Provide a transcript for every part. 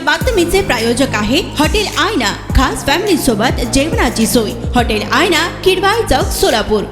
बातमीचे प्रायोजक आहे हॉटेल आयना, खास फॅमिली सोबत जेवणाची सोय। हॉटेल आयना, किडवाई चौक, सोलापूर।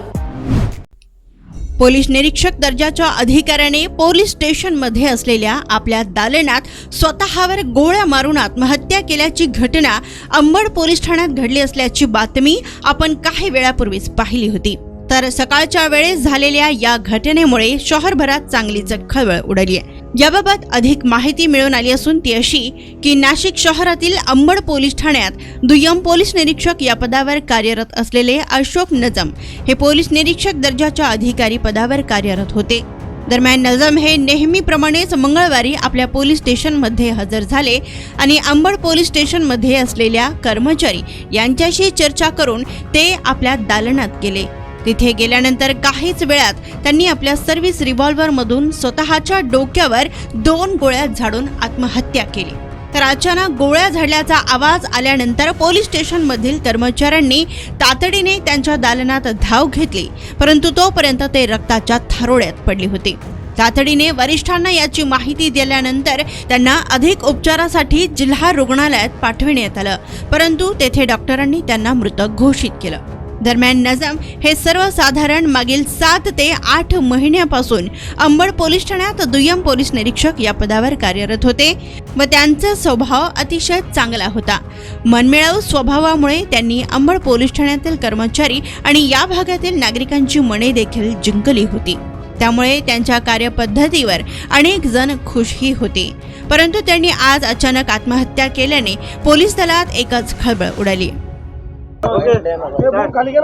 पोलीस निरीक्षक दर्जाच्या अधिकाऱ्याने पोलीस स्टेशन मध्ये असलेल्या आपल्या दालनात स्वतःवर गोळ्या मारून आत्महत्या केल्याची घटना अंबड पोलीस ठाण्यात घडली असल्याची बातमी आपण काही वेळापूर्वीच पाहिली होती। तर सकाळच्या वेळेस झालेल्या या घटनेमुळे शहरभरात चांगलीच खळबळ उडाली आहे। याबाबत अधिक माहिती मिळून आली असून ती अशी की नाशिक शहरातील अंबड पोलीस ठाण्यात दुय्यम पोलीस निरीक्षक या पदावर कार्यरत असलेले अशोक नजम हे पोलीस निरीक्षक दर्जाच्या अधिकारी पदावर कार्यरत होते। दरम्यान नजम हे नेहमीप्रमाणेच मंगळवारी आपल्या पोलीस स्टेशनमध्ये हजर झाले आणि अंबड पोलीस स्टेशनमध्ये असलेल्या कर्मचारी यांच्याशी चर्चा करून ते आपल्या दालनात गेले। तिथे गेल्यानंतर काहीच वेळात त्यांनी आपल्या सर्व्हिस रिव्हॉल्वर मधून स्वतःच्या डोक्यावर 2 गोळ्या झाडून आत्महत्या केली। तर अचानक गोळ्या झाडल्याचा आवाज आल्यानंतर पोलीस स्टेशन मधील कर्मचाऱ्यांनी तातडीने त्यांच्या दालनात धाव घेतली, परंतु तोपर्यंत ते रक्ताच्या थारोळ्यात पडले होते। तातडीने वरिष्ठांना याची माहिती दिल्यानंतर त्यांना अधिक उपचारासाठी जिल्हा रुग्णालयात पाठविण्यात आलं, परंतु तेथे डॉक्टरांनी त्यांना मृत घोषित केलं। दरम्यान नजम हे सर्वसाधारण मागील 7 ते 8 महिन्यापासून अंबड पोलीस ठाण्यात दुय्यम पोलीस निरीक्षक या पदावर कार्यरत होते व त्यांचा स्वभाव अतिशय चांगला होता। मनमिळावू स्वभावामुळे त्यांनी अंबड पोलीस ठाण्यातील कर्मचारी आणि या भागातील नागरिकांची मने देखील जिंकली होती। त्यामुळे त्यांच्या कार्यपद्धतीवर अनेक जण खुशही होते, परंतु त्यांनी आज अचानक आत्महत्या केल्याने पोलीस दलात एकच खळबळ उडाली।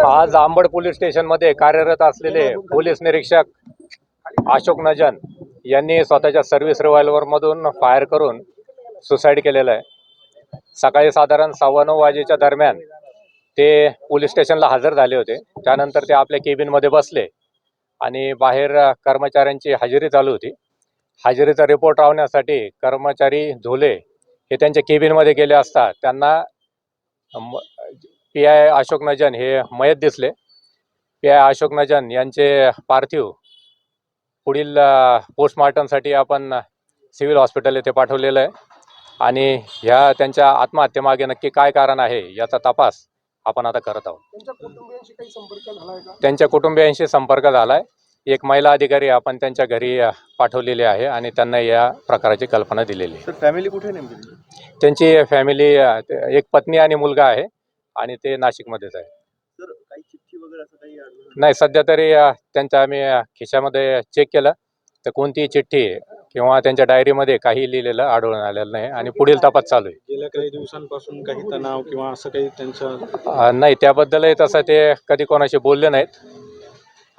आज अंबड पोलीस स्टेशन मध्ये कार्यरत असलेले पोलीस निरीक्षक अशोक नजन यांनी स्वतःच्या सर्व्हिस रिव्हॉल्वर मधून फायर करून सुसाईड केलेलं आहे। सकाळी साधारण 9:15 वाजेच्या दरम्यान ते पोलीस स्टेशनला हजर झाले होते। त्यानंतर ते आपल्या केबिन मध्ये बसले आणि बाहेर कर्मचाऱ्यांची हजेरी चालू होती। हजेरीचा रिपोर्ट लावण्यासाठी कर्मचारी झोले हे त्यांच्या केबिन मध्ये गेले असता त्यांना PI अशोक नजन हे मयत दिसले। PI अशोक नजन यांचे पार्थिव पुढील पोस्टमॉर्टमसाठी आपण सिव्हिल हॉस्पिटल येथे पाठवलेलं आहे आणि ह्या त्यांच्या आत्महत्येमागे नक्की काय कारण आहे याचा तपास आपण आता करत आहोत। त्यांच्या कुटुंबियांशी संपर्क झालाय। एक महिला अधिकारी आपण त्यांच्या घरी पाठवलेली आहे आणि त्यांना या प्रकारची कल्पना दिलेली आहे। फॅमिली कुठे नेमकी? त्यांची फॅमिली एक पत्नी आणि मुलगा आहे आणि ते नाशिकमध्येच आहे। सर, काही चिठ्ठी वगैरे असं काही नाही, सध्या तरी त्यांच्या आम्ही खिशामध्ये चेक केलं तर कोणतीही चिठ्ठी किंवा त्यांच्या डायरीमध्ये काही लिहिलेलं आढळून आलेलं नाही आणि पुढील तपास चालू आहे। गेल्या काही दिवसांपासून काही तणाव किंवा असं काही त्यांचं नाही, त्याबद्दलही तसं ते कधी कोणाशी बोलले नाहीत।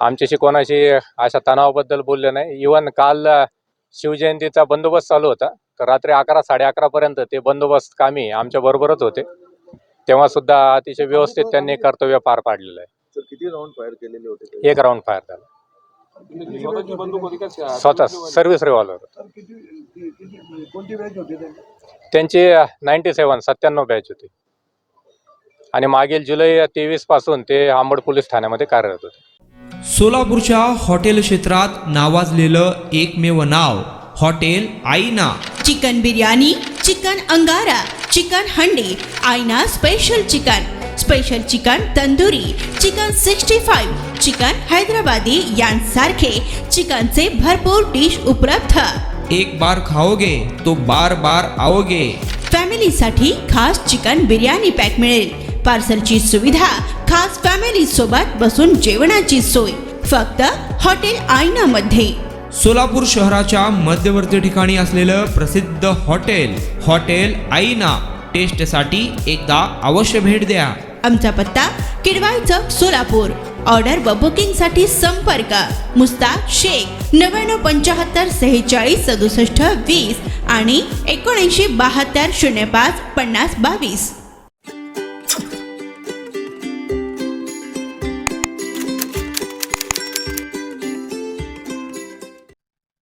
आमच्याशी कोणाशी अशा तणावाबद्दल बोलले नाही। इव्हन काल शिवजयंतीचा बंदोबस्त चालू होता तर रात्री 11 साडे 11 पर्यंत ते बंदोबस्त कामी आमच्या बरोबरच होते, तेव्हा सुद्धा अतिशय व्यवस्थित त्यांनी कर्तव्य पार पाडलेलं आहे। सर, किती राऊंड फायर केलेले होते? 1 राऊंड फायर झाला। स्वतः सर्व्हिस रिव्हॉल्वर त्यांची 97 बॅच होती आणि मागील जुलै 23 पासून ते अंबड पोलीस ठाण्यामध्ये कार्यरत होते। सोलापूरच्या हॉटेल क्षेत्रात नावाजलेलं एकमेव नाव हॉटेल आईना। चिकन बिर्याणी, चिकन अंगारा, चिकन हंडी, आईना special chicken tandoori, chicken 65, chicken Hyderabadi यांसारखे चिकनचे भरपूर डिश उपलब्ध। एक बार खाओगे तो बार बार आओगे। फॅमिलीसाठी खास चिकन बिर्याणी पॅक मिळेल। पार्सलची सुविधा, खास फॅमिली सोबत बसून जेवणाची सोय फक्त हॉटेल आईना मध्ये। सोलापूर शहराच्या मध्यवर्ती ठिकाणी असलेलं प्रसिद्ध हॉटेल आईना टेस्टसाठी एकदा अवश्य भेट द्या। आमचा पत्ता किडवाई चौक, सोलापूर। ऑर्डर व बुकिंग साठी संपर्क मुस्ताक शेख 9975 46 67 20 आणि 7972 05 50 22।